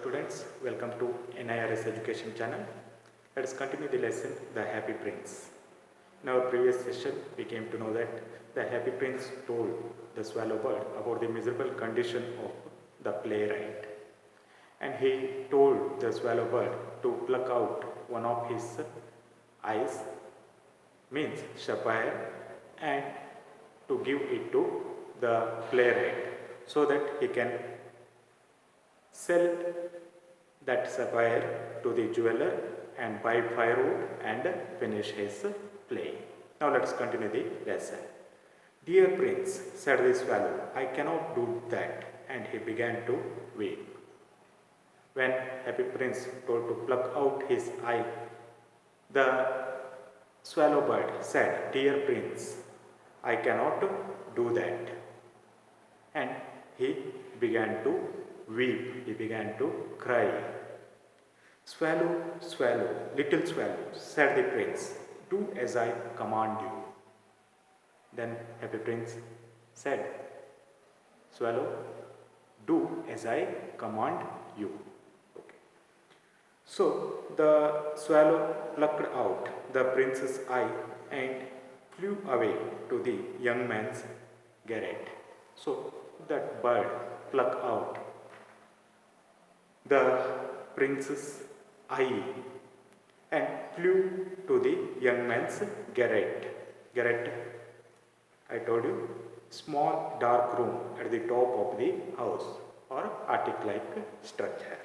students, welcome to NIRS Education channel. Let us continue the lesson, The Happy Prince. In our previous session, we came to know that the Happy Prince told the swallow bird about the miserable condition of the playwright. And he told the swallow bird to pluck out one of his eyes, means sapphire, and to give it to the playwright so that he can sell that sapphire to the jeweler and buy firewood and finish his play. Now let us continue the lesson. Dear Prince, said the swallow, I cannot do that, and he began to weep. When Happy Prince told to pluck out his eye, the swallow bird said, Dear Prince, I cannot do that. And he began to weep, he began to cry. Swallow, swallow, little swallow, said the prince, do as I command you. Then Happy Prince said, Swallow, do as I command you. Okay. So the swallow plucked out the prince's eye and flew away to the young man's garret. So that bird plucked out the prince's eye and flew to the young man's garret. Garret, I told you, small dark room at the top of the house or attic-like structure.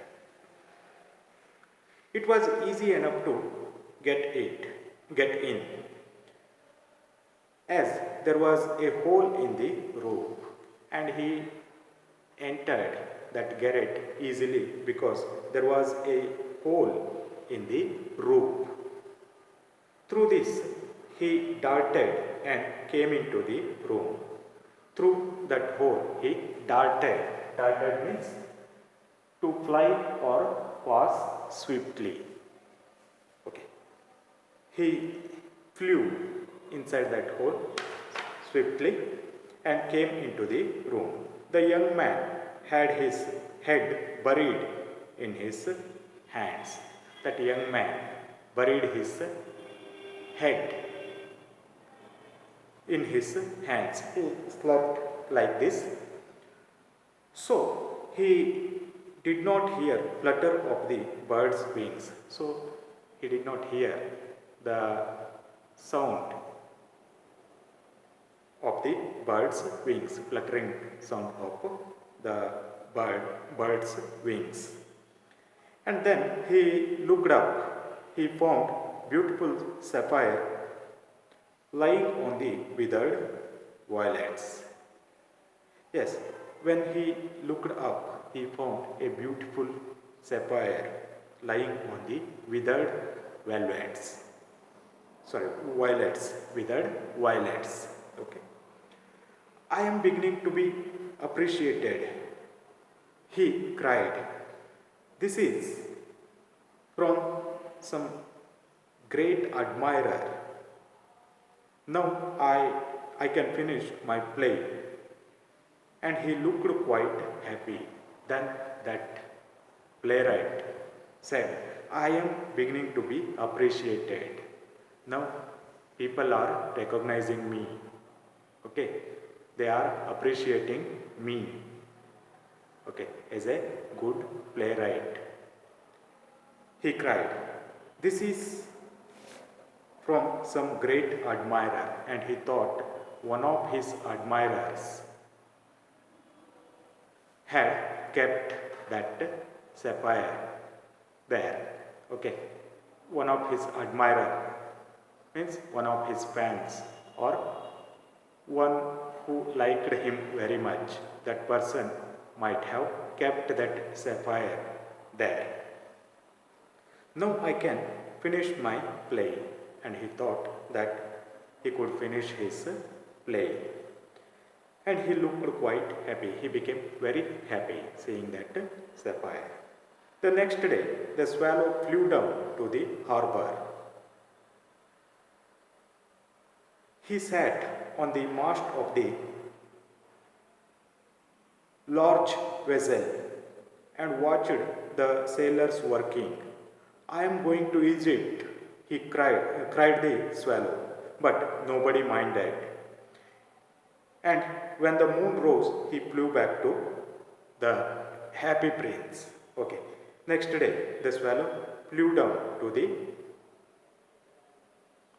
It was easy enough to get in, as there was a hole in the roof, and he entered that garret easily because there was a hole in the roof. Through this, he darted and came into the room. Through that hole, he darted. Darted means to fly or pass swiftly. Okay. He flew inside that hole swiftly and came into the room. The young man had his head buried in his hands. That young man buried his head in his hands. He slept like this. So he did not hear flutter of the bird's wings. So he did not hear the sound of the bird's wings, fluttering sound of the bird's wings. And then he looked up. He found beautiful sapphire lying on the withered violets. Yes, when he looked up, he found a beautiful sapphire lying on the withered violets. Withered violets. Okay. I am beginning to be appreciated, he cried. This is from some great admirer. Now I can finish my play. And he looked quite happy. Then that playwright said, I am beginning to be appreciated. Now people are recognizing me. Okay, they are appreciating me. Okay, as a good playwright. He cried, this is from some great admirer, and he thought one of his admirers had kept that sapphire there. Okay, one of his admirer means one of his fans or one who liked him very much. That person might have kept that sapphire there. Now I can finish my play. And he thought that he could finish his play. And he looked quite happy. He became very happy seeing that sapphire. The next day, the swallow flew down to the harbor. He sat on the mast of the large vessel and watched the sailors working. I am going to Egypt, he cried the swallow, but nobody minded. And when the moon rose, he flew back to the happy prince. Okay. Next day, the swallow flew down to the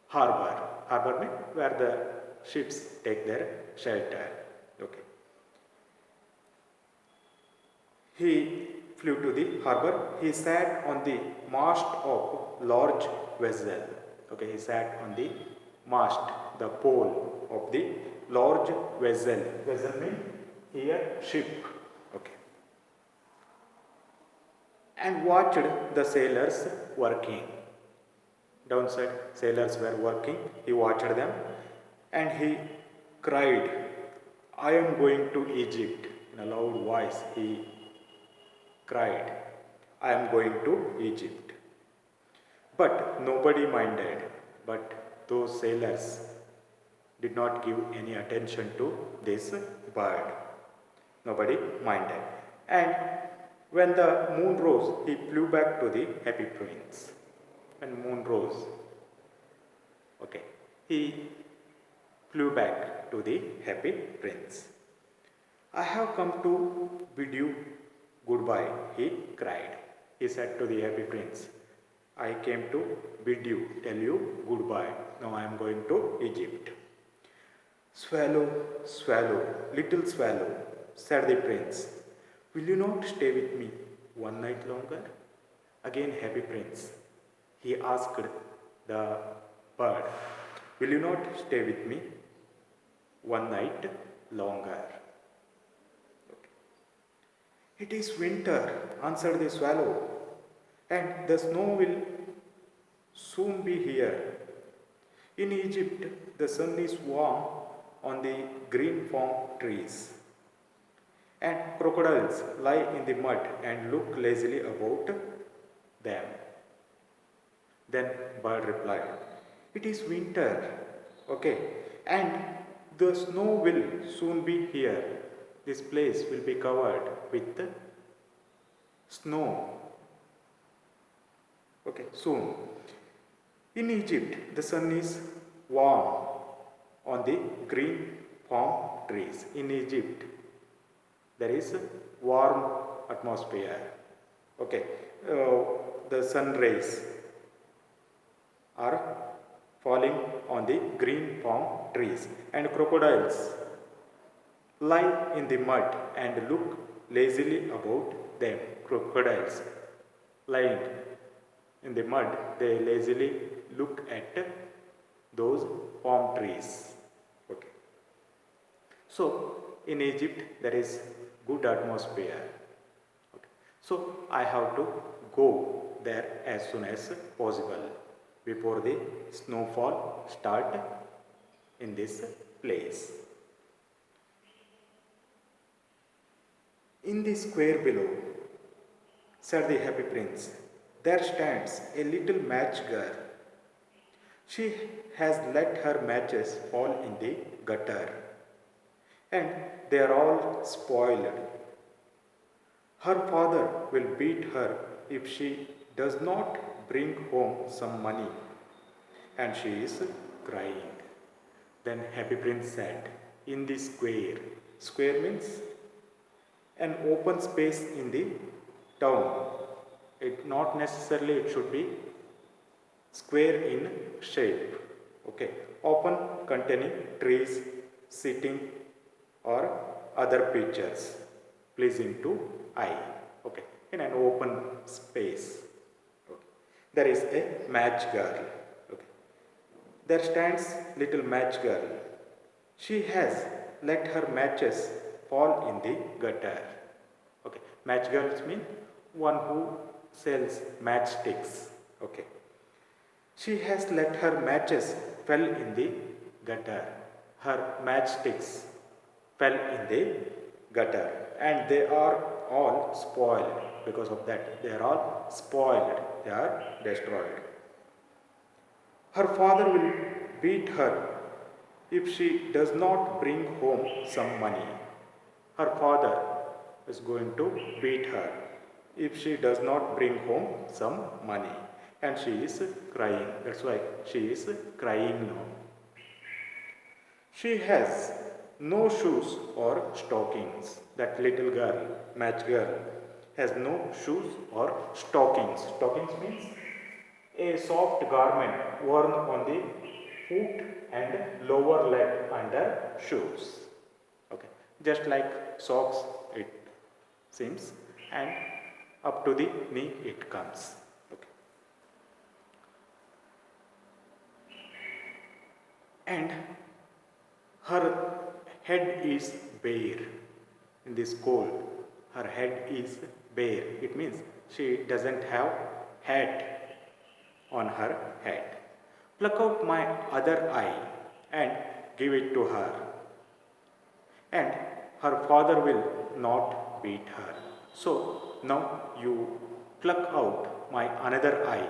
harbor. Harbor means where the ships take their shelter. Okay. He flew to the harbor. He sat on the mast of large vessel. Okay, he sat on the mast, the pole of the large vessel. Vessel means here ship. Okay. And watched the sailors working. Downside, sailors were working. He watched them and he cried, I am going to Egypt. In a loud voice, he cried, I am going to Egypt. But nobody minded. But those sailors did not give any attention to this bird. Nobody minded. And when the moon rose, he flew back to the happy prince. When moon rose, okay, he flew back to the happy prince. I have come to bid you goodbye, he cried. He said to the happy prince, I came to bid you, tell you goodbye. Now I am going to Egypt. Swallow, swallow, little swallow, said the prince, will you not stay with me one night longer? Again, happy prince, he asked the bird, will you not stay with me one night longer? Okay. It is winter, answered the swallow, and the snow will soon be here. In Egypt, the sun is warm on the green palm trees, and crocodiles lie in the mud and look lazily about them. Then bird replied, it is winter, okay, and the snow will soon be here. This place will be covered with snow, okay, soon. In Egypt, the sun is warm on the green palm trees. In Egypt, there is warm atmosphere, okay. The sun rays are falling on the green palm trees, and crocodiles lie in the mud and look lazily about them. Crocodiles lying in the mud, they lazily look at those palm trees. Okay. So in Egypt there is good atmosphere. Okay. So I have to go there as soon as possible before the snowfall start in this place. In the square below, said the happy prince, there stands a little match girl. She has let her matches fall in the gutter, and they are all spoiled. Her father will beat her if she does not bring home some money, and she is crying. Then happy prince said, in the square. Square means an open space in the town. It not necessarily it should be square in shape. Okay. Open containing trees, sitting or other pictures pleasing to eye. Okay. In an open space. Okay. There is a match girl. Okay. There stands little match girl. She has let her matches fall in the gutter. Okay. Match girls mean one who sells matchsticks. Okay. She has let her matches fell in the gutter. Her matchsticks fell in the gutter, and they are all spoiled. Because of that, they are all spoiled. They are destroyed. Her father will beat her if she does not bring home some money. Her father is going to beat her if she does not bring home some money. And she is crying. That's why she is crying now. She has no shoes or stockings. That little girl, match girl, has no shoes or stockings. Stockings means a soft garment worn on the foot and lower leg under shoes. Okay, just like socks it seems, and up to the knee it comes. Okay, and her head is bare. In this cold, her head is bare. It means she doesn't have hat on her head. Pluck out my other eye and give it to her, and her father will not beat her. So now you pluck out my another eye,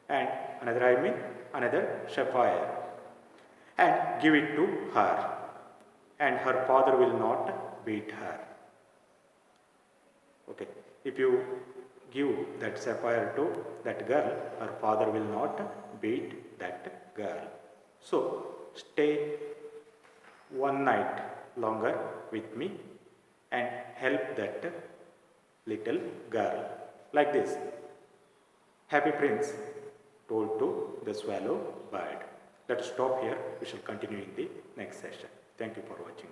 and another eye means another sapphire, and give it to her, and her father will not beat her. Okay, if you give that sapphire to that girl, her father will not beat that girl. So stay one night longer with me and help that little girl. Like this, Happy Prince told to the swallow bird. Let's stop here. We shall continue in the next session. Thank you for watching.